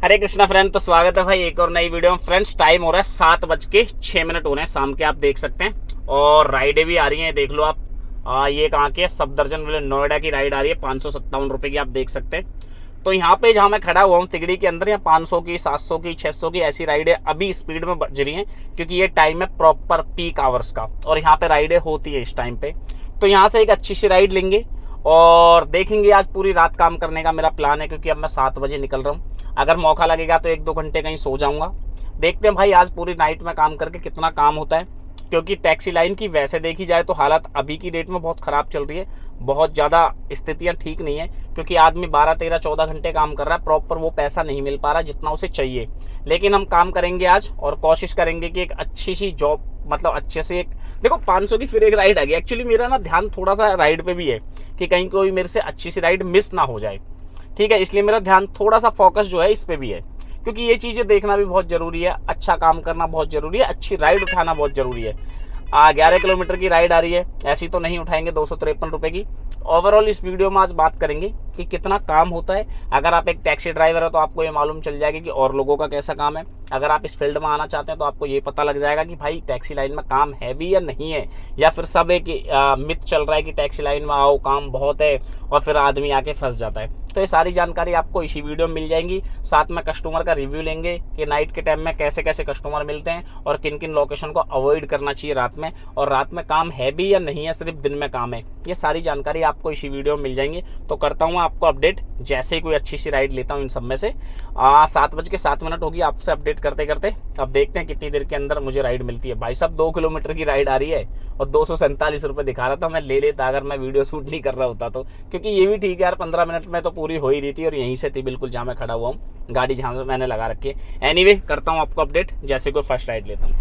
हरे Krishna friend, तो स्वागत है भाई एक और नई वीडियो में। फ्रेंड्स टाइम हो रहा है 7:06 हो रहे हैं शाम के, आप देख सकते हैं। और राइडें भी आ रही हैं, देख लो आप। ये कहाँ की है? सफदरजन वाले नोएडा की राइड आ रही है 557 रुपये की, आप देख सकते हैं। तो यहाँ पे जहाँ मैं खड़ा हुआ हूँ तिगड़ी के अंदर, यहाँ 500 की 700 की 600 की ऐसी राइडें अभी स्पीड में बज रही हैं, क्योंकि ये टाइम है प्रॉपर पीक आवर्स का और यहाँ पे राइडें होती है इस टाइम पे। तो यहाँ से एक अच्छी सी राइड लेंगे और देखेंगे। आज पूरी रात काम करने का मेरा प्लान है, क्योंकि अब मैं 7 बजे निकल रहा हूँ। अगर मौका लगेगा तो 1-2 घंटे कहीं सो जाऊंगा। देखते हैं भाई आज पूरी नाइट में काम करके कितना काम होता है, क्योंकि टैक्सी लाइन की वैसे देखी जाए तो हालत अभी की डेट में बहुत ख़राब चल रही है। बहुत ज़्यादा स्थितियाँ ठीक नहीं है, क्योंकि आदमी 12, 13, 14 घंटे काम कर रहा है, प्रॉपर वो पैसा नहीं मिल पा रहा जितना उसे चाहिए। लेकिन हम काम करेंगे आज और कोशिश करेंगे कि एक अच्छी सी जॉब, मतलब अच्छे से एक देखो 500 की फिर एक राइड आ गई। एक्चुअली मेरा ना ध्यान थोड़ा सा राइड पे भी है कि कहीं कोई मेरे से अच्छी सी राइड मिस ना हो जाए, ठीक है। इसलिए मेरा ध्यान थोड़ा सा फोकस जो है इस पे भी है, क्योंकि ये चीज़ें देखना भी बहुत ज़रूरी है। अच्छा काम करना बहुत ज़रूरी है, अच्छी राइड उठाना बहुत ज़रूरी है। 11 किलोमीटर की राइड आ रही है, ऐसी तो नहीं उठाएंगे 253 रुपये की। ओवरऑल इस वीडियो में आज बात करेंगे कि कितना काम होता है। अगर आप एक टैक्सी ड्राइवर है तो आपको ये मालूम चल जाएगा कि और लोगों का कैसा काम है। अगर आप इस फील्ड में आना चाहते हैं तो आपको ये पता लग जाएगा कि भाई टैक्सी लाइन में काम है भी या नहीं है, या फिर सब एक मिथ चल रहा है कि टैक्सी लाइन में आओ काम बहुत है और फिर आदमी आके फंस जाता है। तो ये सारी जानकारी आपको इसी वीडियो में मिल जाएंगी। साथ में कस्टमर का रिव्यू लेंगे कि नाइट के टाइम में कैसे कैसे कस्टमर मिलते हैं और किन किन लोकेशन को अवॉइड करना चाहिए रात में, और रात में काम है भी या नहीं है, सिर्फ दिन में काम है। ये सारी जानकारी आपको इसी वीडियो में मिल जाएंगी। तो करता हूँ आपको अपडेट जैसे ही कोई अच्छी सी राइड लेता हूँ इन सब में से। 7:07 होगी आपसे अपडेट करते करते। अब देखते हैं कितनी देर के अंदर मुझे राइड मिलती है। भाई साहब 2 किलोमीटर की राइड आ रही है और 247 रुपये दिखा रहा था। मैं ले लेता अगर मैं वीडियो शूट नहीं कर रहा होता तो, क्योंकि ये भी ठीक है यार, 15 मिनट में तो पूरी हो ही रही थी और यहीं से थी बिल्कुल जहाँ मैं खड़ा हुआ हूँ, गाड़ी जहाँ मैंने लगा रखी है। एनीवे करता हूँ आपको अपडेट जैसे कोई फर्स्ट राइड लेता हूँ।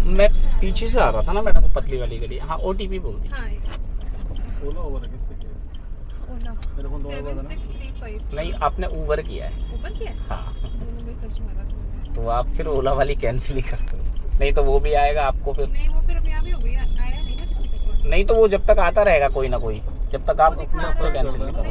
मैं पीछे से आ रहा था ना मैडम, पतली वाली गली। हाँ OTP बोल दी। नहीं, आपने ऊबर किया है। हाँ तो आप फिर ओला वाली कैंसिल ही करते हो, नहीं तो वो भी आएगा आपको फिर। नहीं वो फिर अभी हो गई, आया नहीं ना किसी का। नहीं तो वो जब तक आता रहेगा कोई ना कोई, जब तक आप उसको कैंसिल नहीं करो।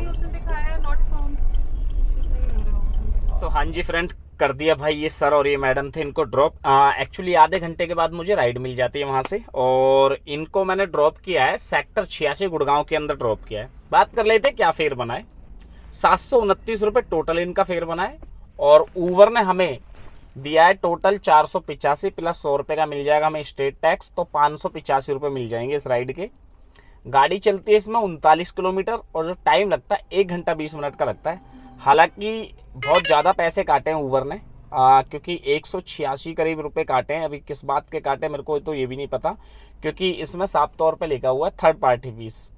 तो हाँ जी फ्रेंड, कर दिया भाई। ये सर और ये मैडम थे, इनको ड्रॉप एक्चुअली आधे घंटे के बाद मुझे राइड मिल जाती है वहाँ से, और इनको मैंने ड्रॉप किया है सेक्टर 86 गुड़गांव के अंदर ड्रॉप किया है। बात कर लेते क्या फेयर बना है। 729 रुपये टोटल इनका फेयर बना है, और ऊबर ने हमें दिया है टोटल 485 प्लस 100 रुपये का मिल जाएगा हमें स्टेट टैक्स, तो 585 रुपये मिल जाएंगे इस राइड के। गाड़ी चलती है इसमें 39 किलोमीटर, और जो टाइम लगता है 1 घंटा 20 मिनट का लगता है। हालांकि बहुत ज़्यादा पैसे काटे हैं ऊबर ने, क्योंकि 186 करीब रुपए काटे हैं। अभी किस बात के काटे मेरे को तो ये भी नहीं पता, क्योंकि इसमें साफ तौर पे लिखा हुआ है थर्ड पार्टी फीस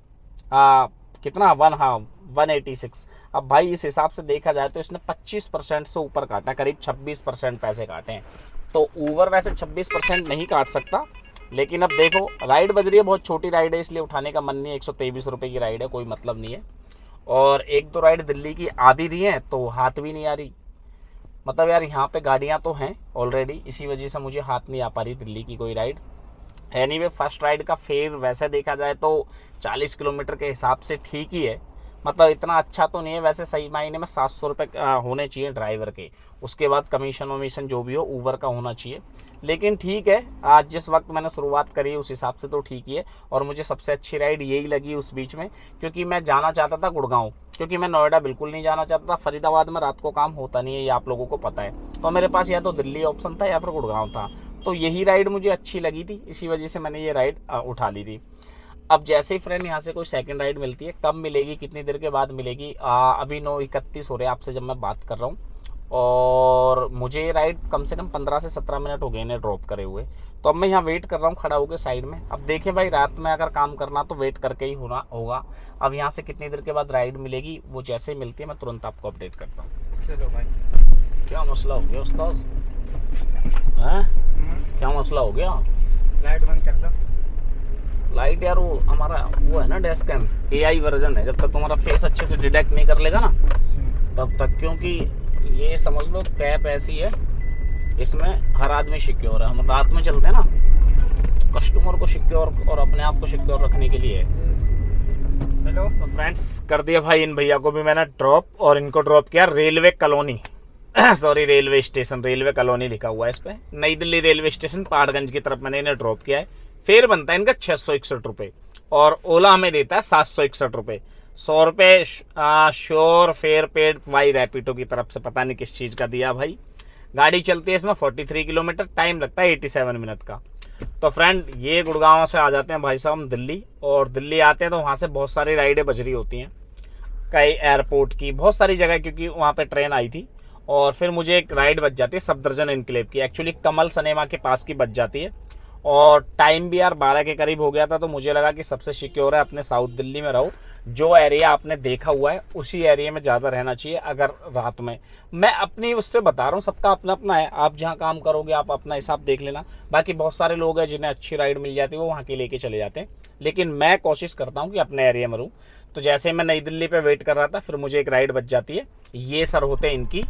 कितना 186। अब भाई इस हिसाब से देखा जाए तो इसने 25% से ऊपर काटा, करीब 26% पैसे काटे हैं। तो ऊबर वैसे 26% नहीं काट सकता, लेकिन अब देखो राइड बज रही है, बहुत छोटी राइड है इसलिए उठाने का मन नहीं है। 123 रुपये की राइड है, कोई मतलब नहीं है। और 1-2 राइड दिल्ली की आ भी रही हैं तो हाथ भी नहीं आ रही, मतलब यार यहाँ पे गाड़ियाँ तो हैं ऑलरेडी, इसी वजह से मुझे हाथ नहीं आ पा रही दिल्ली की कोई राइड। एनीवे फर्स्ट राइड का फेयर वैसे देखा जाए तो 40 किलोमीटर के हिसाब से ठीक ही है, मतलब इतना अच्छा तो नहीं है। वैसे सही मायने में 700 रुपये होने चाहिए ड्राइवर के, उसके बाद कमीशन वमीशन जो भी हो ऊबर का होना चाहिए। लेकिन ठीक है, आज जिस वक्त मैंने शुरुआत करी उस हिसाब से तो ठीक ही है। और मुझे सबसे अच्छी राइड यही लगी उस बीच में, क्योंकि मैं जाना चाहता था गुड़गांव, क्योंकि मैं नोएडा बिल्कुल नहीं जाना चाहता था। फरीदाबाद में रात को काम होता नहीं है, ये आप लोगों को पता है। तो मेरे पास या तो दिल्ली ऑप्शन था या फिर गुड़गांव था, तो यही राइड मुझे अच्छी लगी थी, इसी वजह से मैंने ये राइड उठा ली थी। अब जैसे ही फ्रेंड यहाँ से कोई सेकंड राइड मिलती है, कब मिलेगी, कितनी देर के बाद मिलेगी, अभी 9:31 हो रहे हैं आपसे जब मैं बात कर रहा हूँ, और मुझे ये राइड कम से कम 15 से 17 मिनट हो गए इन्हें ड्रॉप करे हुए। तो अब मैं यहाँ वेट कर रहा हूँ खड़ा होकर साइड में। अब देखें भाई, रात में अगर काम करना तो वेट करके ही होना होगा। अब यहाँ से कितनी देर के बाद राइड मिलेगी वो जैसे ही मिलती है मैं तुरंत आपको अपडेट करता हूँ। चलो भाई, क्या मसला हो गया उस्ताद? क्या मसला हो गया? लाइट बंद कर दो। लाइट यार वो हमारा वो है ना डेस्क कैम, AI वर्जन है। जब तक तुम्हारा फेस अच्छे से डिटेक्ट नहीं कर लेगा ना तब तक, क्योंकि ये समझ लो कैप ऐसी है, इसमें हर आदमी सिक्योर है। हम रात में चलते हैं ना, कस्टमर को सिक्योर और अपने आप को सिक्योर रखने के लिए है। हेलो। तो फ्रेंड्स कर दिया भाई इन भैया को भी मैंने ड्रॉप, और इनको ड्रॉप किया railway colony sorry railway station, railway colony लिखा हुआ है इस पे, नई दिल्ली रेलवे स्टेशन पहाड़गंज की तरफ मैंने इन्हें ड्रॉप किया है। फेयर बनता है इनका 661 रुपये, और ओला हमें देता है 761 रुपये। 100 रुपये sure fare paid by Rapido की तरफ से, पता नहीं किस चीज़ का दिया भाई। गाड़ी चलती है इसमें 43 किलोमीटर, टाइम लगता है 87 मिनट का। तो फ्रेंड ये गुड़गांव से आ जाते हैं भाई साहब हम दिल्ली, और दिल्ली आते हैं तो वहाँ से बहुत सारी राइडें बज रही होती हैं, कई एयरपोर्ट की, बहुत सारी जगह, क्योंकि वहाँ पे ट्रेन आई थी। और फिर मुझे एक राइड बच जाती है सफदरजंग एनक्लेव की, एक्चुअली कमल सिनेमा के पास की बच जाती है। और टाइम भी यार 12 के करीब हो गया था, तो मुझे लगा कि सबसे सिक्योर है अपने साउथ दिल्ली में रहो। जो एरिया आपने देखा हुआ है उसी एरिया में ज़्यादा रहना चाहिए। अगर रात में, मैं अपनी उससे बता रहा हूँ, सबका अपना अपना है, आप जहाँ काम करोगे आप अपना हिसाब देख लेना। बाकी बहुत सारे लोग हैं जिन्हें अच्छी राइड मिल जाती है, वो वहाँ के लेके चले जाते हैं, लेकिन मैं कोशिश करता हूँ कि अपने एरिया में रहूँ। तो जैसे मैं नई दिल्ली पे वेट कर रहा था, फिर मुझे एक राइड बच जाती है। ये सर होते हैं इनकी,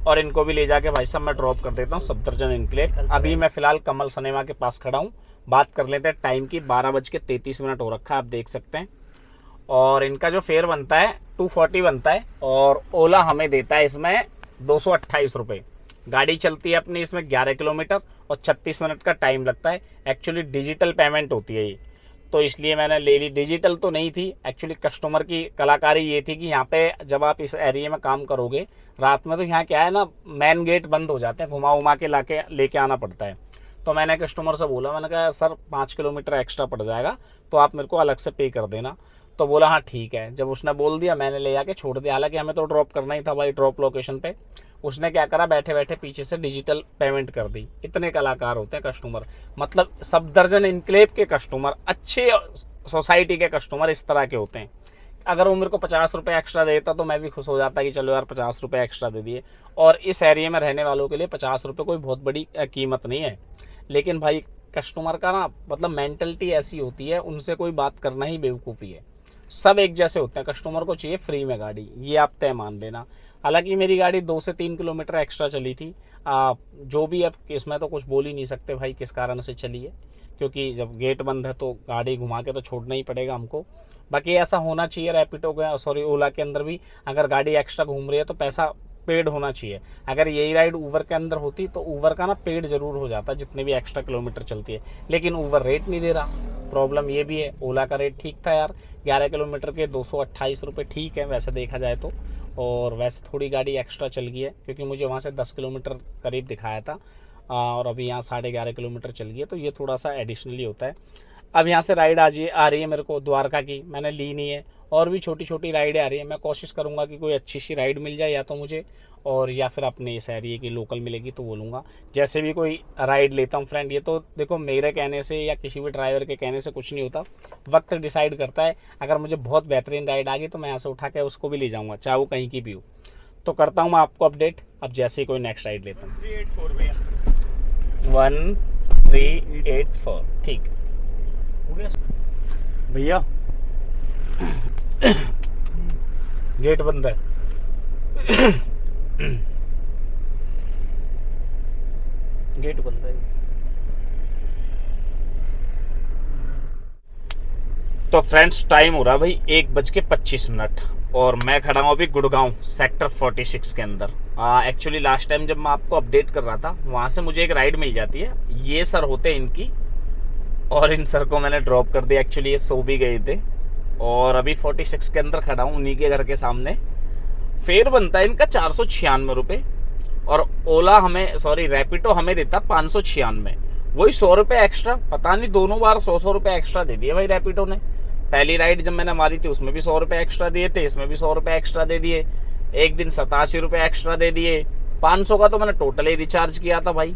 और इनको भी ले जाके भाई साहब मैं ड्रॉप कर देता हूँ सफदरजंग एनक्लेव। अभी मैं फिलहाल कमल सिनेमा के पास खड़ा हूँ। बात कर लेते हैं टाइम की, 12:33 हो रखा है, आप देख सकते हैं। और इनका जो फेयर बनता है 240 बनता है, और ओला हमें देता है इसमें 228 रुपये। गाड़ी चलती है अपनी इसमें 11 किलोमीटर, और 36 मिनट का टाइम लगता है। एक्चुअली डिजिटल पेमेंट होती है ये, तो इसलिए मैंने ले ली। डिजिटल तो नहीं थी एक्चुअली, कस्टमर की कलाकारी ये थी कि यहाँ पे जब आप इस एरिया में काम करोगे रात में, तो यहाँ क्या है ना, मेन गेट बंद हो जाते हैं, घुमा उमा के लेके आना पड़ता है। तो मैंने कस्टमर से बोला, मैंने कहा सर 5 किलोमीटर एक्स्ट्रा पड़ जाएगा, तो आप मेरे को अलग से पे कर देना। तो बोला हाँ ठीक है। जब उसने बोल दिया, मैंने ले जाके छोड़ दिया। हालांकि हमें तो ड्रॉप करना ही था भाई ड्रॉप लोकेशन पे। उसने क्या करा, बैठे बैठे पीछे से डिजिटल पेमेंट कर दी। इतने कलाकार होते हैं कस्टमर, मतलब सफदरजंग एनक्लेव के कस्टमर, अच्छे सोसाइटी के कस्टमर इस तरह के होते हैं। अगर वो मेरे को 50 रुपये एक्स्ट्रा देता तो मैं भी खुश हो जाता कि चलो यार 50 रुपये एक्स्ट्रा दे दिए। और इस एरिया में रहने वालों के लिए 50 रुपये कोई बहुत बड़ी कीमत नहीं है। लेकिन भाई कस्टमर का ना, मतलब मेंटलिटी ऐसी होती है, उनसे कोई बात करना ही बेवकूफ़ी है। सब एक जैसे होते हैं, कस्टमर को चाहिए फ्री में गाड़ी, ये आप तय मान लेना। हालांकि मेरी गाड़ी 2 से 3 किलोमीटर एक्स्ट्रा चली थी। जो भी, अब इसमें तो कुछ बोल ही नहीं सकते भाई किस कारण से चली है, क्योंकि जब गेट बंद है तो गाड़ी घुमा के तो छोड़ना ही पड़ेगा हमको। बाकी ऐसा होना चाहिए रैपिडो के, सॉरी ओला के अंदर भी, अगर गाड़ी एक्स्ट्रा घूम रही है तो पैसा पेड होना चाहिए। अगर यही राइड ऊबर के अंदर होती तो ऊबर का ना पेड जरूर हो जाता जितने भी एक्स्ट्रा किलोमीटर चलती है, लेकिन ऊबर रेट नहीं दे रहा। प्रॉब्लम ये भी है। ओला का रेट ठीक था यार, 11 किलोमीटर के 228 रुपये ठीक है वैसे देखा जाए तो। और वैसे थोड़ी गाड़ी एक्स्ट्रा चल गई है, क्योंकि मुझे वहाँ से 10 किलोमीटर करीब दिखाया था, और अभी यहाँ 11.5 किलोमीटर चल गई है, तो ये थोड़ा सा एडिशनली होता है। अब यहाँ से राइड आ रही है मेरे को द्वारका की, मैंने ली नहीं है। और भी छोटी छोटी राइडें आ रही है, मैं कोशिश करूँगा कि कोई अच्छी सी राइड मिल जाए या तो मुझे, और या फिर अपने इस एरिया की लोकल मिलेगी तो बोलूँगा। जैसे भी कोई राइड लेता हूँ फ्रेंड, ये तो देखो मेरे कहने से या किसी भी ड्राइवर के कहने से कुछ नहीं होता, वक्त डिसाइड करता है। अगर मुझे बहुत बेहतरीन राइड आ गई तो मैं यहाँ से उठा के उसको भी ले जाऊँगा, चाहे वो कहीं की भी हो। तो करता हूँ मैं आपको अपडेट, अब जैसे ही कोई नेक्स्ट राइड लेता हूँ। 1384 ठीक हो गया भैया। गेट बंद है। गेट बंद है। तो फ्रेंड्स टाइम हो रहा है भाई 1:25, और मैं खड़ा हूँ अभी गुड़गांव सेक्टर 46 के अंदर। एक्चुअली लास्ट टाइम जब मैं आपको अपडेट कर रहा था, वहाँ से मुझे एक राइड मिल जाती है। ये सर होते हैं इनकी, और इन सर को मैंने ड्रॉप कर दिया। एक्चुअली ये सो भी गए थे, और अभी 46 के अंदर खड़ा हूँ उन्हीं के घर के सामने। फेयर बनता है इनका 496 रुपये, और ओला हमें, सॉरी रैपिडो हमें देता 596, वही 100 रुपये एक्स्ट्रा। पता नहीं दोनों बार 100 रुपये एक्स्ट्रा दे दिए भाई रैपिडो ने। पहली राइड जब मैंने मारी थी उसमें भी 100 रुपये एक्स्ट्रा दिए थे, इसमें भी 100 रुपये एक्स्ट्रा दे दिए। एक दिन 87 रुपये एक्स्ट्रा दे दिए। 500 का तो मैंने टोटली रिचार्ज किया था भाई।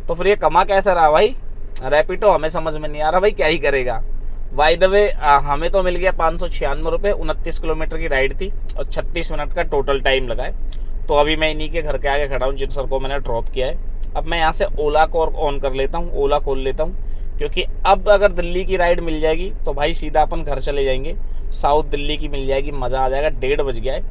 तो फिर ये कमा कैसे रहा भाई रैपिडो, हमें समझ में नहीं आ रहा भाई क्या ही करेगा। बाय द वे हमें तो मिल गया 596 रुपये, 29 किलोमीटर की राइड थी, और 36 मिनट का टोटल टाइम लगा है। तो अभी मैं इन्हीं के घर के आगे खड़ा हूँ जिन सर को मैंने ड्रॉप किया है। अब मैं यहाँ से ओला को ऑन कर लेता हूँ, ओला खोल लेता हूँ, क्योंकि अब अगर दिल्ली की राइड मिल जाएगी तो भाई सीधा अपन घर चले जाएंगे। साउथ दिल्ली की मिल जाएगी, मज़ा आ जाएगा। 1:30 बज गया है,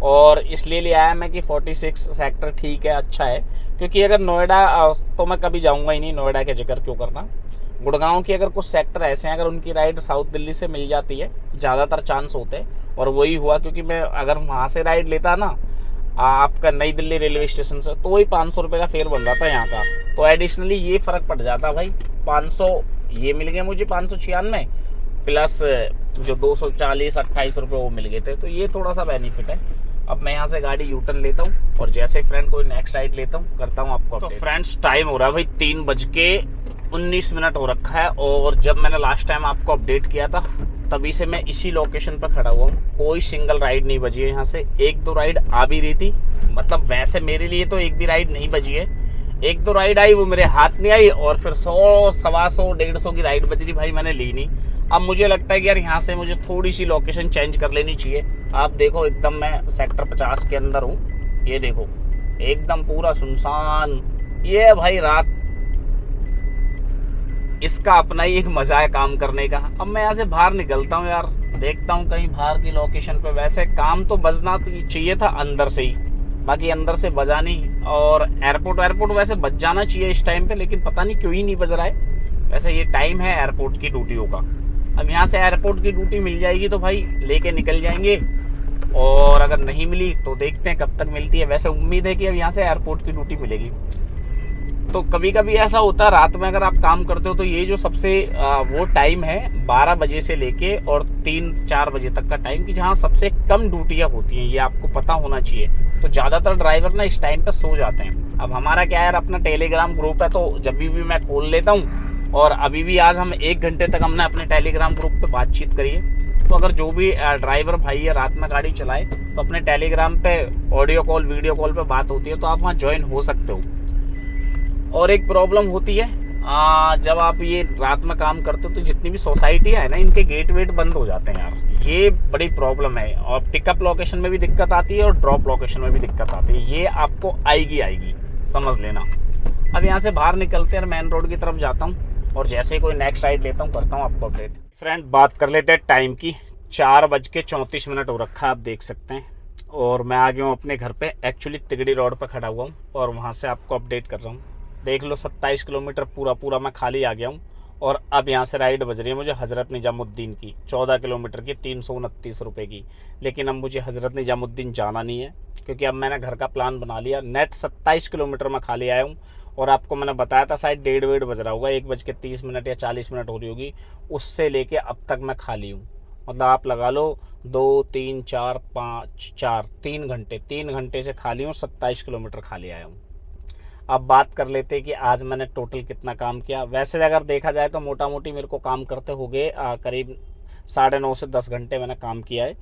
और इसलिए ले आया मैं कि 46 सेक्टर ठीक है, अच्छा है। क्योंकि अगर नोएडा तो मैं कभी जाऊँगा ही नहीं, नोएडा के जिक्र क्यों करना। गुड़गांव की अगर कुछ सेक्टर ऐसे हैं, अगर उनकी राइड साउथ दिल्ली से मिल जाती है, ज़्यादातर चांस होते हैं। और वही हुआ, क्योंकि मैं अगर वहाँ से राइड लेता ना आपका नई दिल्ली रेलवे स्टेशन से, तो वही 500 रुपये का फेयर बन रहा था यहाँ का। तो एडिशनली ये फ़र्क पड़ जाता भाई, 500 ये मिल गए मुझे 596 प्लस जो 240-28 रुपये वो मिल गए थे। तो ये थोड़ा सा बेनिफिट है। अब मैं यहाँ से गाड़ी यूटर्न लेता हूँ और जैसे फ्रेंड कोई नेक्स्ट राइड लेता हूँ करता हूँ आपको। तो फ्रेंड्स टाइम हो रहा है भाई 3:19 हो रखा है। और जब मैंने लास्ट टाइम आपको अपडेट किया था तभी से मैं इसी लोकेशन पर खड़ा हुआ हूँ। कोई सिंगल राइड नहीं बजी है यहाँ से। 1-2 राइड आ भी रही थी, मतलब वैसे मेरे लिए तो एक भी राइड नहीं बजी है। 1-2 राइड आई, वो मेरे हाथ नहीं आई। और फिर 100, 125, 150 की राइड बज रही भाई, मैंने ली नहीं। अब मुझे लगता है कि यार यहाँ से मुझे थोड़ी सी लोकेशन चेंज कर लेनी चाहिए। आप देखो एकदम मैं सेक्टर 50 के अंदर हूँ, ये देखो एकदम पूरा सुनसान। ये भाई रात, इसका अपना ही एक मजा है काम करने का। अब मैं यहाँ से बाहर निकलता हूँ यार, देखता हूँ कहीं बाहर की लोकेशन पे। वैसे काम तो बजना चाहिए था अंदर से ही, बाकी अंदर से बजा नहीं। और एयरपोर्ट वैसे बज जाना चाहिए इस टाइम पे, लेकिन पता नहीं क्यों ही नहीं बज रहा है। वैसे ये टाइम है एयरपोर्ट की ड्यूटियों का। अब यहाँ से एयरपोर्ट की ड्यूटी मिल जाएगी तो भाई लेके निकल जाएंगे, और अगर नहीं मिली तो देखते हैं कब तक मिलती है। वैसे उम्मीद है कि अब यहाँ से एयरपोर्ट की ड्यूटी मिलेगी। तो कभी कभी ऐसा होता है रात में अगर आप काम करते हो तो ये जो सबसे वो टाइम है 12 बजे से लेके और 3-4 बजे तक का टाइम, कि जहाँ सबसे कम ड्यूटियाँ होती हैं, ये आपको पता होना चाहिए। तो ज़्यादातर ड्राइवर ना इस टाइम पर सो जाते हैं। अब हमारा क्या यार, अपना टेलीग्राम ग्रुप है, तो जब भी मैं खोल लेता हूँ। और अभी भी आज हम 1 घंटे तक हमने अपने टेलीग्राम ग्रुप पे बातचीत करी है। तो अगर जो भी ड्राइवर भाई है रात में गाड़ी चलाए तो अपने टेलीग्राम पे ऑडियो कॉल, वीडियो कॉल पे बात होती है, तो आप वहाँ ज्वाइन हो सकते हो। और एक प्रॉब्लम होती है जब आप ये रात में काम करते हो तो जितनी भी सोसाइटियाँ है ना, इनके गेट वेट बंद हो जाते हैं यार। ये बड़ी प्रॉब्लम है। और पिकअप लोकेशन में भी दिक्कत आती है और ड्रॉप लोकेशन में भी दिक्कत आती है। ये आपको आएगी, समझ लेना। अब यहाँ से बाहर निकलते हैं और मेन रोड की तरफ जाता हूँ, और जैसे ही कोई नेक्स्ट राइड लेता हूँ करता हूँ आपको अपडेट। फ्रेंड बात कर लेते हैं टाइम की। 4:34 हो रखा है, आप देख सकते हैं। और मैं आ गया हूँ अपने घर पे। एक्चुअली तिगड़ी रोड पर खड़ा हुआ हूँ और वहाँ से आपको अपडेट कर रहा हूँ। देख लो 27 किलोमीटर पूरा मैं खाली आ गया हूँ। और अब यहाँ से राइड बज रही है मुझे हज़रत निजामुद्दीन की, 14 किलोमीटर की, 329 रुपये की। लेकिन अब मुझे हज़रत निजामुद्दीन जाना नहीं है, क्योंकि अब मैंने घर का प्लान बना लिया। नेट 27 किलोमीटर में खाली आया हूँ। और आपको मैंने बताया था शायद 1:30 बज रहा होगा, 1:30 या 40 मिनट हो रही होगी। उससे लेके अब तक मैं खाली हूँ। मतलब आप लगा लो 2, 3, 4, 5, 4, 3 घंटे, 3 घंटे से खाली हूँ। 27 किलोमीटर खाली आया हूँ। अब बात कर लेते हैं कि आज मैंने टोटल कितना काम किया। वैसे अगर देखा जाए तो मोटा मोटी मेरे को काम करते हो गए करीब 9.5 से 10 घंटे मैंने काम किया है।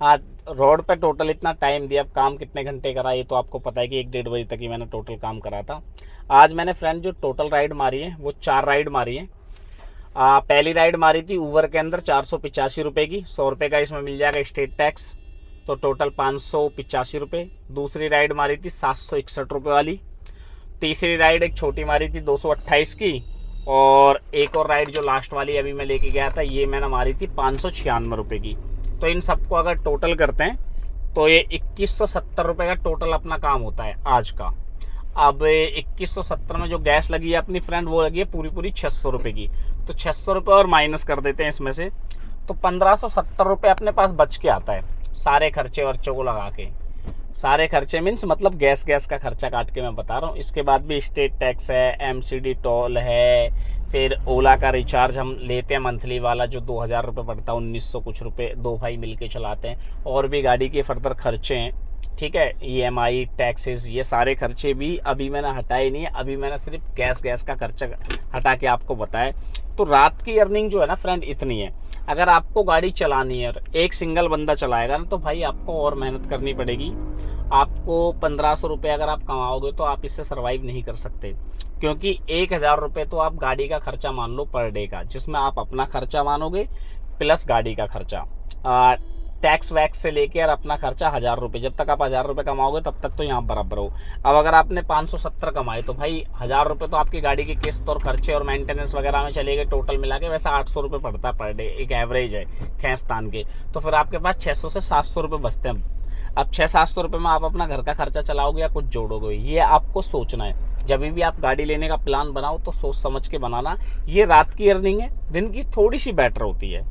आज रोड पे टोटल इतना टाइम दिया। अब काम कितने घंटे करा ये तो आपको पता है कि 1-1:30 बजे तक ही मैंने टोटल काम करा था। आज मैंने फ्रेंड जो टोटल राइड मारी है वो 4 राइड मारी है। पहली राइड मारी थी ऊबर के अंदर 485 रुपये की, 100 रुपये का इसमें मिल जाएगा स्टेट टैक्स, तो टोटल 585 रुपये। दूसरी राइड मारी थी 761 रुपये वाली। तीसरी राइड एक छोटी मारी थी 228 की। और एक और राइड जो लास्ट वाली अभी मैं लेके गया था, ये मैंने मारी थी 596 रुपये की। तो इन सबको अगर टोटल करते हैं तो ये 2170 रुपये का टोटल अपना काम होता है आज का। अब 2170 में जो गैस लगी है अपनी फ्रेंड, वो लगी है पूरी 600 रुपये की। तो 600 रुपये और माइनस कर देते हैं इसमें से, तो 1570 रुपये अपने पास बच के आता है सारे खर्चे वर्चों को लगा के। सारे खर्चे मीन्स मतलब गैस का खर्चा काट के मैं बता रहा हूँ। इसके बाद भी स्टेट टैक्स है, एमसीडी टोल है, फिर ओला का रिचार्ज हम लेते हैं मंथली वाला जो 2000 रुपये पड़ता है, 1900 कुछ रुपये, 2 भाई मिल के चलाते हैं। और भी गाड़ी के फर्दर खर्चे हैं, ठीक है, EMI टैक्सेस, ये सारे खर्चे भी अभी मैंने हटाए नहीं है। अभी मैंने सिर्फ गैस का खर्चा हटा के आपको बताया। तो रात की अर्निंग जो है ना फ्रेंड इतनी है। अगर आपको गाड़ी चलानी है और एक सिंगल बंदा चलाएगा ना, तो भाई आपको और मेहनत करनी पड़ेगी। आपको 1500 रुपये अगर आप कमाओगे तो आप इससे सर्वाइव नहीं कर सकते, क्योंकि 1000 रुपये तो आप गाड़ी का खर्चा मान लो पर डे का, जिसमें आप अपना खर्चा मानोगे प्लस गाड़ी का खर्चा। टैक्स वैक्स से लेके और अपना खर्चा 1000 रुपये, जब तक आप 1000 रुपये कमाओगे तब तक तो यहाँ बराबर हो। अब अगर आपने 570 कमाए तो भाई 1000 रुपये तो आपकी गाड़ी की किस्त और खर्चे और मेंटेनेंस वगैरह में चले गए, टोटल मिला के वैसे 800 रुपये पड़ता है पर डे, एक एवरेज है खैस तान के। तो फिर आपके पास 600 से 700 रुपये बचते हैं। अब 600-700 रुपये में आप अपना घर का खर्चा चलाओगे या कुछ जोड़ोगे, ये आपको सोचना है। जब भी आप गाड़ी लेने का प्लान बनाओ तो सोच समझ के बनाना। ये रात की अर्निंग है, दिन की थोड़ी सी बेटर होती है।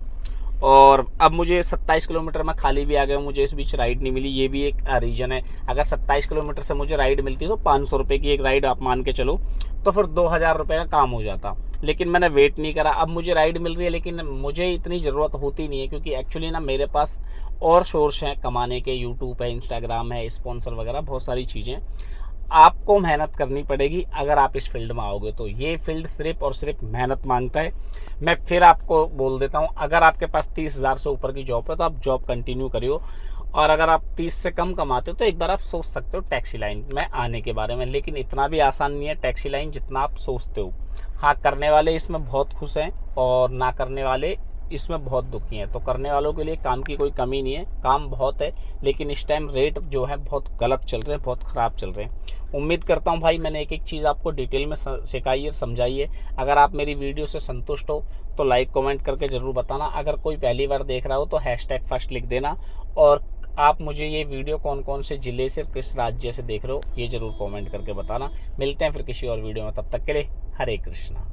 और अब मुझे 27 किलोमीटर में खाली भी आ गया, मुझे इस बीच राइड नहीं मिली, ये भी एक रीज़न है। अगर 27 किलोमीटर से मुझे राइड मिलती तो 500 रुपये की एक राइड आप मान के चलो, तो फिर 2000 रुपये का काम हो जाता। लेकिन मैंने वेट नहीं करा, अब मुझे राइड मिल रही है, लेकिन मुझे इतनी ज़रूरत होती नहीं है, क्योंकि एक्चुअली ना मेरे पास और सोर्स हैं कमाने के। यूट्यूब है, इंस्टाग्राम है, स्पॉन्सर वगैरह बहुत सारी चीज़ें। आपको मेहनत करनी पड़ेगी अगर आप इस फील्ड में आओगे तो। ये फील्ड सिर्फ और सिर्फ मेहनत मांगता है। मैं फिर आपको बोल देता हूँ, अगर आपके पास 30,000 से ऊपर की जॉब है तो आप जॉब कंटिन्यू करियो, और अगर आप 30 से कम कमाते हो तो एक बार आप सोच सकते हो टैक्सी लाइन में आने के बारे में। लेकिन इतना भी आसान नहीं है टैक्सी लाइन जितना आप सोचते हो। हाँ, करने वाले इसमें बहुत खुश हैं और ना करने वाले इसमें बहुत दुखी हैं। तो करने वालों के लिए काम की कोई कमी नहीं है, काम बहुत है, लेकिन इस टाइम रेट जो है बहुत गलत चल रहे हैं, बहुत ख़राब चल रहे हैं। उम्मीद करता हूँ भाई मैंने एक एक चीज़ आपको डिटेल में सिखाई है, समझाई है। अगर आप मेरी वीडियो से संतुष्ट हो तो लाइक कमेंट करके ज़रूर बताना। अगर कोई पहली बार देख रहा हो तो #फर्स्ट लिख देना। और आप मुझे ये वीडियो कौन कौन से ज़िले से, किस राज्य से देख रहे हो, ये ज़रूर कमेंट करके बताना। मिलते हैं फिर किसी और वीडियो में, तब तक के लिए हरे कृष्णा।